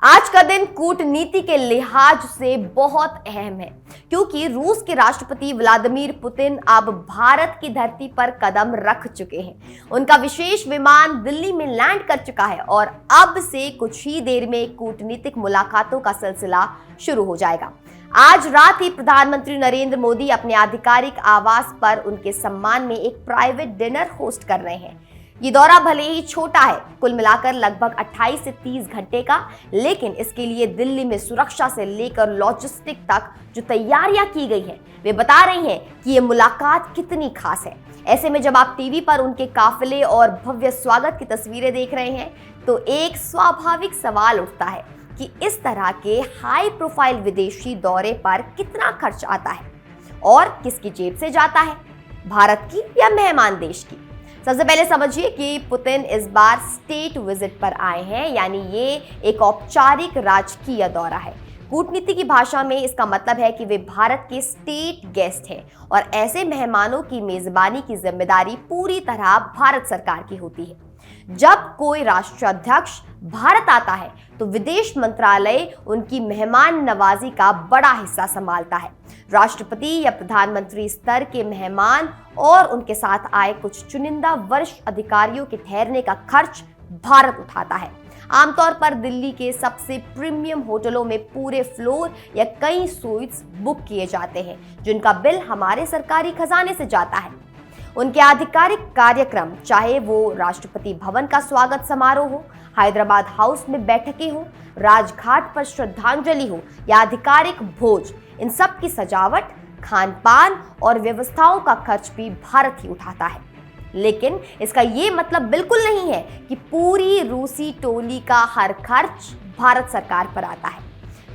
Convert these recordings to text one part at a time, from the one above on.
आज का दिन कूटनीति के लिहाज से बहुत अहम है क्योंकि रूस के राष्ट्रपति व्लादिमीर पुतिन अब भारत की धरती पर कदम रख चुके हैं। उनका विशेष विमान दिल्ली में लैंड कर चुका है और अब से कुछ ही देर में कूटनीतिक मुलाकातों का सिलसिला शुरू हो जाएगा। आज रात ही प्रधानमंत्री नरेंद्र मोदी अपने आधिकारिक आवास पर उनके सम्मान में एक प्राइवेट डिनर होस्ट कर रहे हैं। ये दौरा भले ही छोटा है, कुल मिलाकर लगभग 28 से 30 घंटे का, लेकिन इसके लिए दिल्ली में सुरक्षा से लेकर लॉजिस्टिक तक जो तैयारियां की गई हैं, वे बता रही हैं कि ये मुलाकात कितनी खास है। ऐसे में जब आप टीवी पर उनके काफिले और भव्य स्वागत की तस्वीरें देख रहे हैं, तो एक स्वाभाविक सवाल उठता है कि इस तरह के हाई प्रोफाइल विदेशी दौरे पर कितना खर्च आता है और किसकी जेब से जाता है, भारत की या मेहमान देश की। सबसे पहले समझिए कि पुतिन इस बार स्टेट विजिट पर आए हैं, यानी ये एक औपचारिक राजकीय दौरा है। कूटनीति की भाषा में इसका मतलब है कि वे भारत के स्टेट गेस्ट हैं और ऐसे मेहमानों की मेजबानी की जिम्मेदारी पूरी तरह भारत सरकार की होती है। जब कोई राष्ट्राध्यक्ष भारत आता है तो विदेश मंत्रालय उनकी मेहमान नवाजी का बड़ा हिस्सा संभालता है। राष्ट्रपति या प्रधानमंत्री स्तर के मेहमान और उनके साथ आए कुछ चुनिंदा वरिष्ठ अधिकारियों के ठहरने का खर्च भारत उठाता है। आमतौर पर दिल्ली के सबसे प्रीमियम होटलों में पूरे फ्लोर या कई स्वीट्स बुक किए जाते हैं, जिनका बिल हमारे सरकारी खजाने से जाता है। उनके आधिकारिक कार्यक्रम, चाहे वो राष्ट्रपति भवन का स्वागत समारोह हो, हैदराबाद हाउस में बैठकें हो, राजघाट पर श्रद्धांजलि हो या आधिकारिक भोज, इन सब की सजावट, खान पान और व्यवस्थाओं का खर्च भी भारत ही उठाता है। लेकिन इसका ये मतलब बिल्कुल नहीं है कि पूरी रूसी टोली का हर खर्च भारत सरकार पर आता है।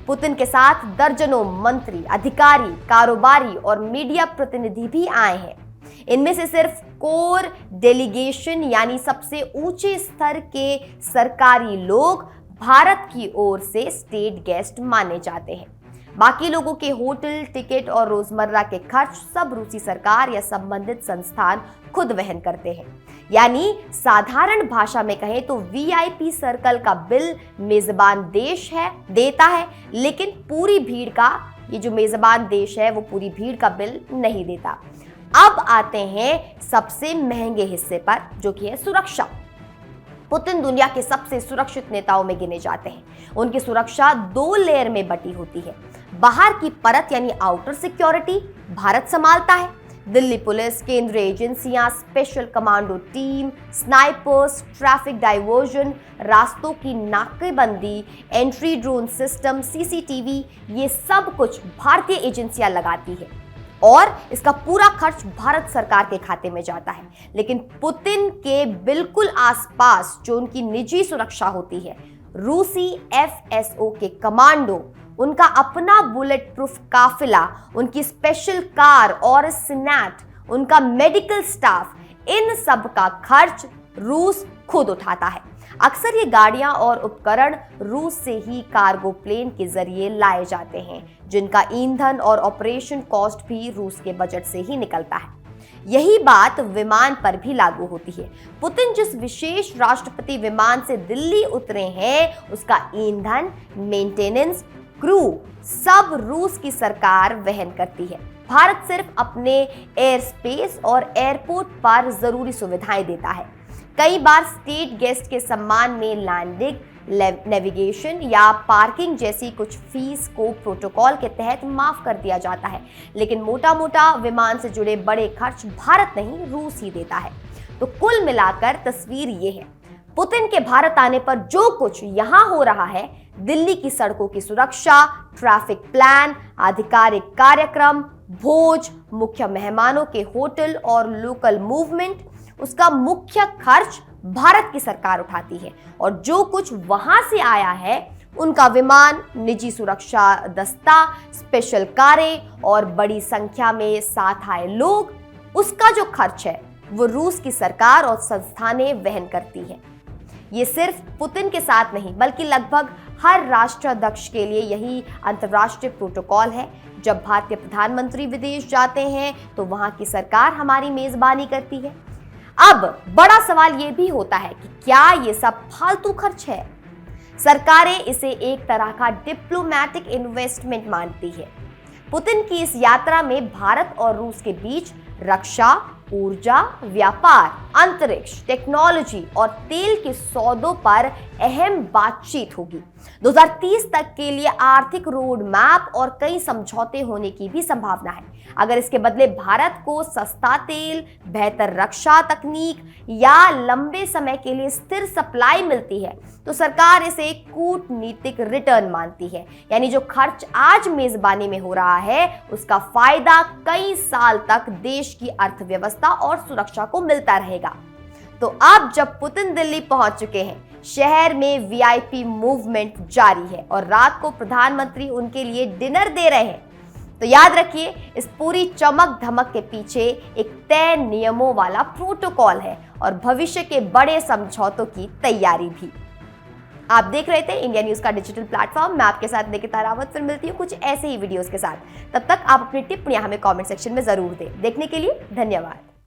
पुतिन के साथ दर्जनों मंत्री, अधिकारी, कारोबारी और मीडिया प्रतिनिधि भी आए हैं। इनमें से सिर्फ कोर डेलीगेशन यानी सबसे ऊंचे स्तर के सरकारी लोग भारत की ओर से स्टेट गेस्ट माने जाते हैं। बाकी लोगों के होटल, टिकट और रोजमर्रा के खर्च सब रूसी सरकार या संबंधित संस्थान खुद वहन करते हैं। यानी साधारण भाषा में कहें तो वीआईपी सर्कल का बिल मेजबान देश देता है, लेकिन पूरी भीड़ का, ये जो मेजबान देश है वो पूरी भीड़ का बिल नहीं देता। अब आते हैं सबसे महंगे हिस्से पर, जो कि है सुरक्षा। पुतिन दुनिया के सबसे सुरक्षित नेताओं में गिने जाते हैं। उनकी सुरक्षा 2 लेयर में बटी होती है। बाहर की परत यानी आउटर सिक्योरिटी भारत संभालता है। दिल्ली पुलिस, केंद्रीय एजेंसियां, special commando team, snipers, traffic diversion, रास्तों की नाकेबंदी, एंट्री ड्रोन सिस्टम, सीसीटीवी, ये सब कुछ भारतीय एजेंसियां लगाती है और इसका पूरा खर्च भारत सरकार के खाते में जाता है। लेकिन पुतिन के बिल्कुल आसपास जो उनकी निजी सुरक्षा होती है, रूसी एफएसओ के कमांडो, उनका अपना बुलेट प्रूफ काफिला, उनकी स्पेशल कार और सिनेट, उनका मेडिकल स्टाफ, इन सब का खर्च रूस खुद उठाता है। अक्सर ये गाड़ियां और उपकरण रूस से ही कार्गो प्लेन के जरिए लाए जाते हैं, जिनका ईंधन और ऑपरेशन कॉस्ट भी रूस के बजट से ही निकलता है। यही बात विमान पर भी लागू होती है। पुतिन जिस विशेष राष्ट्रपति विमान से दिल्ली उतरे हैं, उसका ईंधन, मेंटेनेंस, क्रू सब रूस की सरकार वहन करती है। भारत सिर्फ अपने एयर स्पेस और एयरपोर्ट पर जरूरी सुविधाएं देता है। कई बार स्टेट गेस्ट के सम्मान में लैंडिंग, नेविगेशन या पार्किंग जैसी कुछ फीस को प्रोटोकॉल के तहत माफ कर दिया जाता है, लेकिन मोटा मोटा विमान से जुड़े बड़े खर्च भारत नहीं, रूस ही देता है। तो कुल मिलाकर तस्वीर ये है, पुतिन के भारत आने पर जो कुछ यहां हो रहा है, दिल्ली की सड़कों की सुरक्षा, ट्रैफिक प्लान, आधिकारिक कार्यक्रम, भोज, मुख्य मेहमानों के होटल और लोकल मूवमेंट, उसका मुख्य खर्च भारत की सरकार उठाती है। और जो कुछ वहां से आया है, उनका विमान, निजी सुरक्षा दस्ता, स्पेशल कारें और बड़ी संख्या में साथ आए लोग, उसका जो खर्च है वो रूस की सरकार और संस्थानें वहन करती हैं। ये सिर्फ पुतिन के साथ नहीं, बल्कि लगभग हर राष्ट्राध्यक्ष के लिए यही अंतर्राष्ट्रीय प्रोटोकॉल है। जब भारतीय प्रधानमंत्री विदेश जाते हैं तो वहां की सरकार हमारी मेजबानी करती है। अब बड़ा सवाल यह भी होता है कि क्या ये सब फालतू खर्च है? सरकारें इसे एक तरह का डिप्लोमैटिक इन्वेस्टमेंट मानती है। पुतिन की इस यात्रा में भारत और रूस के बीच रक्षा, ऊर्जा, व्यापार, अंतरिक्ष, टेक्नोलॉजी और तेल के सौदों पर अहम बातचीत होगी। 2030 तक के लिए आर्थिक रोड मैप और कई समझौते होने की भी संभावना है। अगर इसके बदले भारत को सस्ता तेल, बेहतर रक्षा तकनीक या लंबे समय के लिए स्थिर सप्लाई मिलती है तो सरकार इसे कूटनीतिक रिटर्न मानती है। यानी जो खर्च आज मेजबानी में हो रहा है उसका फायदा कई साल तक देश की अर्थव्यवस्था और सुरक्षा को मिलता रहेगा। तो अब जब पुतिन दिल्ली पहुंच चुके हैं, शहर में वीआईपी मूवमेंट जारी है और रात को प्रधानमंत्री उनके लिए डिनर दे रहे हैं। तो याद रखिए, इस पूरी चमक धमक के पीछे एक तय नियमों वाला प्रोटोकॉल है और भविष्य के बड़े समझौतों की तैयारी भी। आप देख रहे थे इंडिया न्यूज का डिजिटल प्लेटफॉर्म। मैं आपके साथ निकिता रावत फिर मिलती हूँ कुछ ऐसे ही वीडियोस के साथ। तब तक आप अपनी टिप्पणियां हमें कमेंट सेक्शन में जरूर दें। देखने के लिए धन्यवाद।